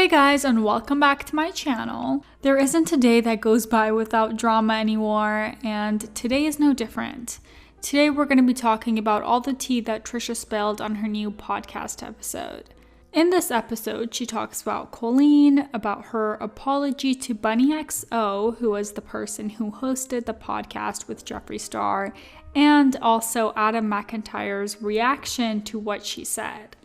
Hey guys, and welcome back to my channel. There isn't a day that goes by without drama anymore, and today is no different. Today we're going to be talking about all the tea that Trisha spilled on her new podcast episode. In this episode, she talks about Colleen, about her apology to BunnyXO, who was the person who hosted the podcast with Jeffree Star, and also Adam Mcintyre's reaction to what she said.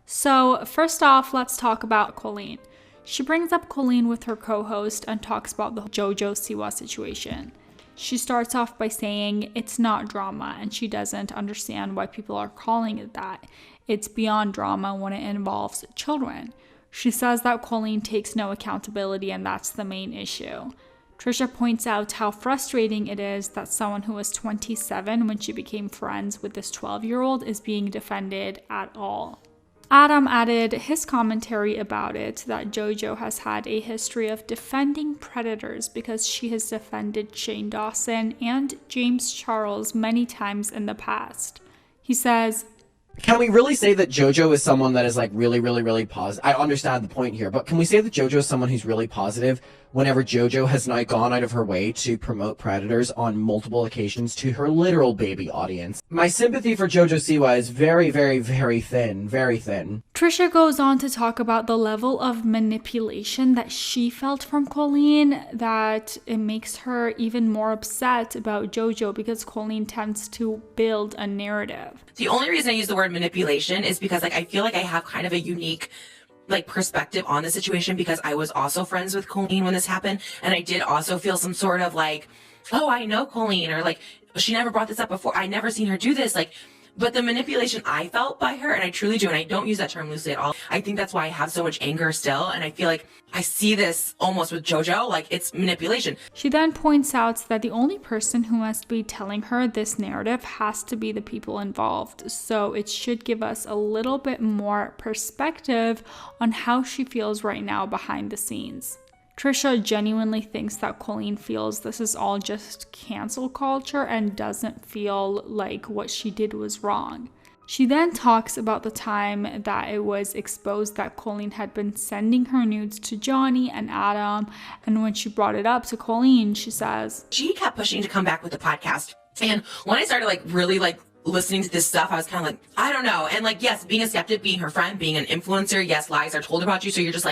So first off, let's talk about Colleen. She brings up Colleen with her co-host and talks about the Jojo Siwa situation. She starts off by saying it's not drama and she doesn't understand why people are calling it that. It's beyond drama when it involves children. She says that Colleen takes no accountability and that's the main issue. Trisha points out how frustrating it is that someone who was 27 when she became friends with this 12-year-old is being defended at all. Adam added his commentary about it, that JoJo has had a history of defending predators because she has defended Shane Dawson and James Charles many times in the past. He says, can we really say that JoJo is someone that is like really positive? I understand the point here, but can we say that JoJo is someone who's really positive whenever JoJo has now gone out of her way to promote predators on multiple occasions to her literal baby audience? My sympathy for Jojo Siwa is very thin, very thin. Trisha goes on to talk about the level of manipulation that she felt from Colleen, that it makes her even more upset about JoJo because Colleen tends to build a narrative. The only reason I use the word manipulation is because I feel like I have kind of a unique perspective on the situation because I was also friends with Colleen when this happened, and I did also feel some sort of oh, I know Colleen, or she never brought this up before, I never seen her do this, but the manipulation I felt by her, and I truly do, and I don't use that term loosely at all, I think that's why I have so much anger still, and I feel like I see this almost with JoJo, it's manipulation. She then points out that the only person who must be telling her this narrative has to be the people involved, so it should give us a little bit more perspective on how she feels right now behind the scenes. Trisha genuinely thinks that Colleen feels this is all just cancel culture and doesn't feel like what she did was wrong. She then talks about the time that it was exposed that Colleen had been sending her nudes to Johnny and Adam, and when she brought it up to Colleen, she says, she kept pushing to come back with the podcast, and when I started really listening to this stuff, I was kind of I don't know. And yes, being a skeptic, being her friend, being an influencer, yes, lies are told about you. So you're just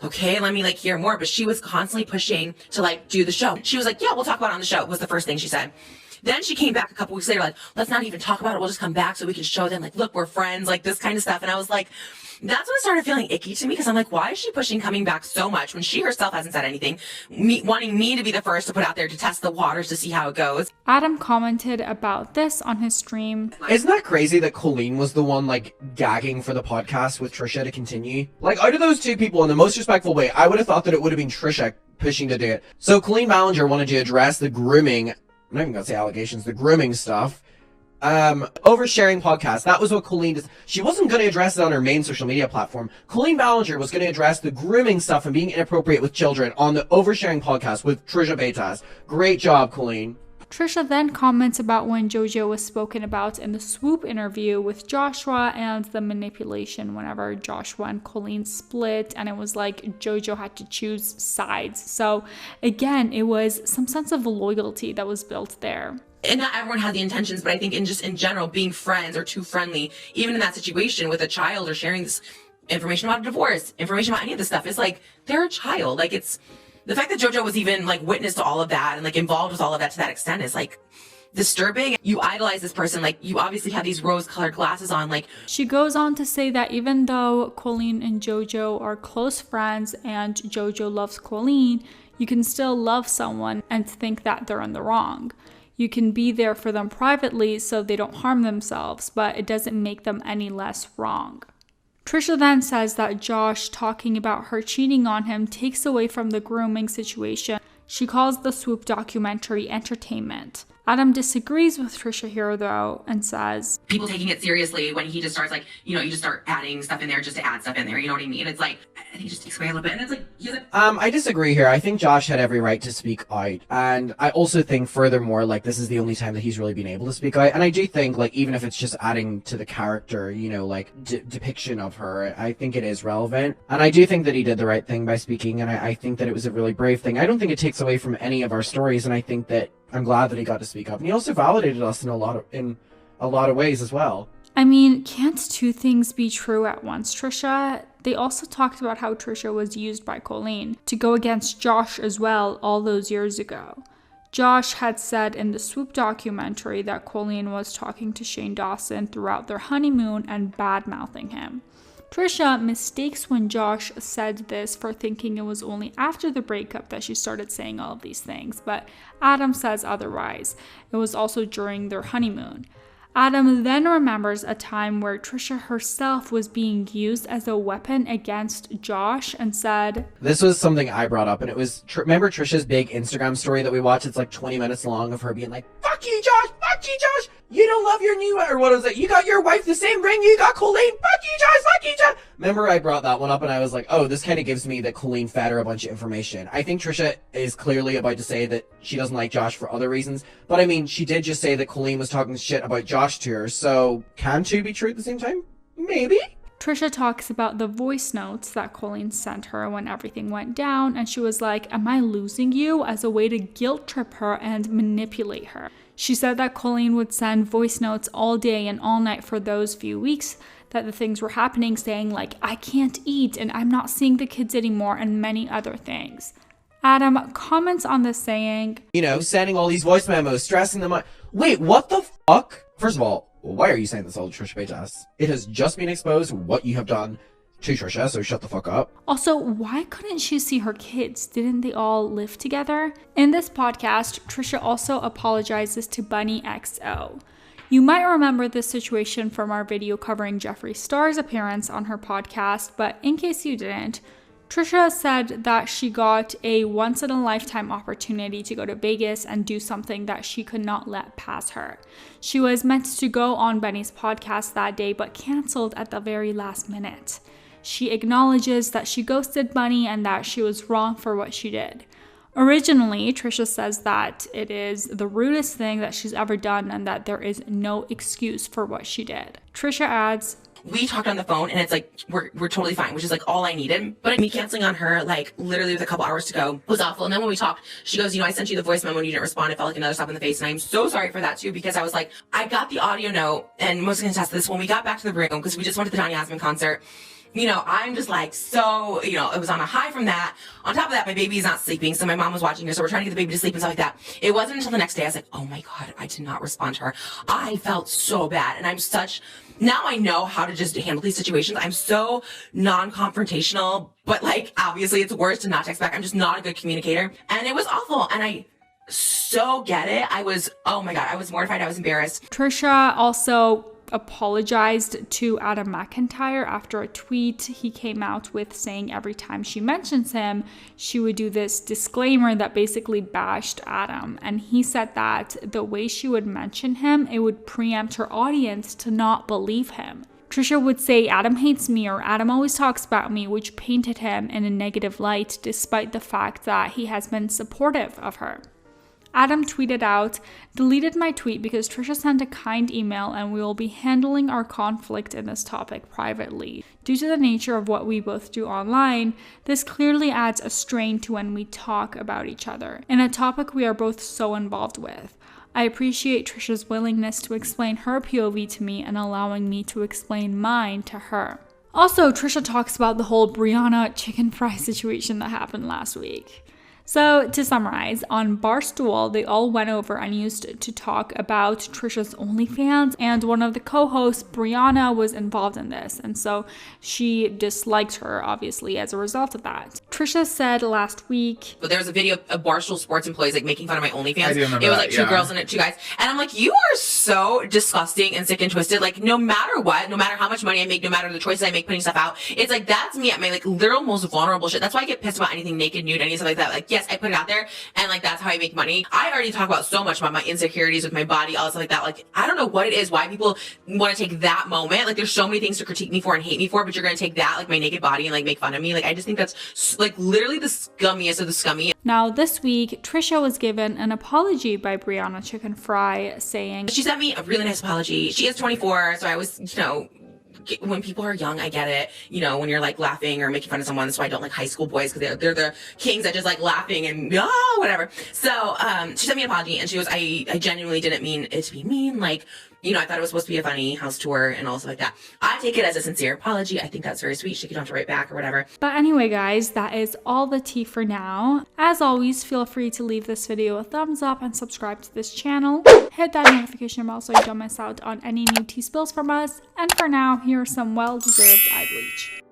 okay, let me hear more. But she was constantly pushing to do the show. She was yeah, we'll talk about it on the show, was the first thing she said. Then she came back a couple weeks later, let's not even talk about it. We'll just come back so we can show them, look, we're friends, this kind of stuff. And I was that's when it started feeling icky to me, because I'm why is she pushing coming back so much when she herself hasn't said anything, wanting me to be the first to put out there to test the waters to see how it goes. Adam commented about this on his stream. Isn't that crazy that Colleen was the one gagging for the podcast with Trisha to continue? Out of those two people, in the most respectful way, I would have thought that it would have been Trisha pushing to do it. So Colleen Ballinger wanted to address the grooming, I'm not even gonna say allegations, the grooming stuff. Oversharing podcast. That was what Colleen did. She wasn't going to address it on her main social media platform. Colleen Ballinger was going to address the grooming stuff and being inappropriate with children on the Oversharing podcast with Trisha Paytas. Great job, Colleen. Trisha then comments about when JoJo was spoken about in the Swoop interview with Joshua and the manipulation whenever Joshua and Colleen split, and it was JoJo had to choose sides. So again, it was some sense of loyalty that was built there. And not everyone had the intentions, but I think in general, being friends or too friendly, even in that situation with a child or sharing this information about a divorce, information about any of this stuff, is they're a child. It's the fact that JoJo was even witness to all of that and involved with all of that to that extent is disturbing. You idolize this person, you obviously have these rose-colored glasses on. She goes on to say that even though Colleen and JoJo are close friends and JoJo loves Colleen, you can still love someone and think that they're in the wrong. You can be there for them privately so they don't harm themselves, but it doesn't make them any less wrong. Trisha then says that Josh talking about her cheating on him takes away from the grooming situation. She calls the Swoop documentary entertainment. Adam disagrees with Trisha here, though, and says, people taking it seriously when he just starts like, you just start adding stuff in there just to add stuff in there. You know what I mean? It's like, I think he just takes away a little bit. And it's like, he's like, I disagree here. I think Josh had every right to speak out. And I also think, furthermore, like, this is the only time that he's really been able to speak out. And I do think, like, even if it's just adding to the character, like, depiction of her, I think it is relevant. And I do think that he did the right thing by speaking. And I think that it was a really brave thing. I don't think it takes away from any of our stories. And I think that I'm glad that he got to speak up. And he also validated us in a lot of ways as well. I mean, can't two things be true at once, Trisha? They also talked about how Trisha was used by Colleen to go against Josh as well all those years ago. Josh had said in the Swoop documentary that Colleen was talking to Shane Dawson throughout their honeymoon and bad-mouthing him. Trisha mistakes when Josh said this for thinking it was only after the breakup that she started saying all of these things, but Adam says otherwise. It was also during their honeymoon. Adam then remembers a time where Trisha herself was being used as a weapon against Josh and said, this was something I brought up, and it was, remember Trisha's big Instagram story that we watched? It's like 20 minutes long of her being like, fuck you, Josh, you don't love your new, or what was it? You got your wife the same ring you got Colleen, fuck you, Josh. Remember I brought that one up and I was like, oh, this kind of gives me that Colleen fed her a bunch of information. I think Trisha is clearly about to say that she doesn't like Josh for other reasons, but I mean, she did just say that Colleen was talking shit about Josh to her, so can two be true at the same time? Maybe. Trisha talks about the voice notes that Colleen sent her when everything went down, and she was like, am I losing you, as a way to guilt trip her and manipulate her. She said that Colleen would send voice notes all day and all night for those few weeks that the things were happening, saying like, I can't eat and I'm not seeing the kids anymore, and many other things. Adam comments on this saying, sending all these voice memos, stressing them out. Wait, what the fuck? First of all, why are you saying this all to Trisha Paytas? It has just been exposed what you have done to Trisha, so shut the fuck up. Also, why couldn't she see her kids? Didn't they all live together? In this podcast, Trisha also apologizes to BunnyXO. You might remember this situation from our video covering Jeffree Star's appearance on her podcast, but in case you didn't, Trisha said that she got a once-in-a-lifetime opportunity to go to Vegas and do something that she could not let pass her. She was meant to go on Bunny's podcast that day, but canceled at the very last minute. She acknowledges that she ghosted Bunny and that she was wrong for what she did. Originally, Trisha says that it is the rudest thing that she's ever done and that there is no excuse for what she did. Trisha adds, we talked on the phone and it's like, we're totally fine, which is like all I needed. But me canceling on her, like literally with a couple hours to go, was awful. And then when we talked, she goes, I sent you the voice memo and you didn't respond. It felt like another slap in the face. And I'm so sorry for that too, because I was like, I got the audio note, and most going to test this when we got back to the room, because we just went to the Donny Osmond concert. I'm just like, so, it was on a high from that. On top of that, my baby's not sleeping, so my mom was watching her, so we're trying to get the baby to sleep and stuff like that. It wasn't until the next day I was like, oh my God, I did not respond to her. I felt so bad, and now I know how to just handle these situations. I'm so non-confrontational, but like, obviously it's worse to not text back. I'm just not a good communicator, and it was awful, and I so get it. Oh my God, I was mortified, I was embarrassed. Trisha also apologized to Adam Mcintye after a tweet he came out with, saying every time she mentions him, she would do this disclaimer that basically bashed Adam. And he said that the way she would mention him, it would preempt her audience to not believe him. Trisha would say, Adam hates me, or Adam always talks about me, which painted him in a negative light, despite the fact that he has been supportive of her. Adam tweeted out, deleted my tweet because Trisha sent a kind email and we will be handling our conflict in this topic privately. Due to the nature of what we both do online, this clearly adds a strain to when we talk about each other, in a topic we are both so involved with. I appreciate Trisha's willingness to explain her POV to me and allowing me to explain mine to her. Also, Trisha talks about the whole Brianna Chickenfry situation that happened last week. So, to summarize, on Barstool, they all went over and used to talk about Trisha's OnlyFans, and one of the co-hosts, Brianna, was involved in this, and so she disliked her, obviously, as a result of that. Trisha said last week, but there was a video of Barstool Sports employees like making fun of my OnlyFans. I do remember it was that, like two girls and two guys, and I'm like, you are so disgusting and sick and twisted. Like, no matter what, no matter how much money I make, no matter the choices I make putting stuff out, it's like, that's me at my like literal most vulnerable shit. That's why I get pissed about anything naked, nude, any stuff like that. Like, yes, I put it out there and like that's how I make money. I already talk about so much about my insecurities with my body, all stuff like that. Like, I don't know what it is, why people want to take that moment. Like, there's so many things to critique me for and hate me for, but you're going to take that, like my naked body, and like make fun of me. Like, I just think that's like literally the scummiest of the scummy. Now, this week, Trisha was given an apology by Brianna Chickenfry saying, she sent me a really nice apology. She is 24, so I was, when people are young, I get it. When you're like laughing or making fun of someone, that's why I don't like high school boys, because they're the kings that just like laughing and whatever. So she sent me an apology, and she was, I genuinely didn't mean it to be mean. Like, I thought it was supposed to be a funny house tour and all stuff like that. I take it as a sincere apology. I think that's very sweet. She could have to write back or whatever. But anyway, guys, that is all the tea for now. As always, feel free to leave this video a thumbs up and subscribe to this channel. Hit that notification bell so you don't miss out on any new tea spills from us. And for now, here are some well-deserved eye bleach.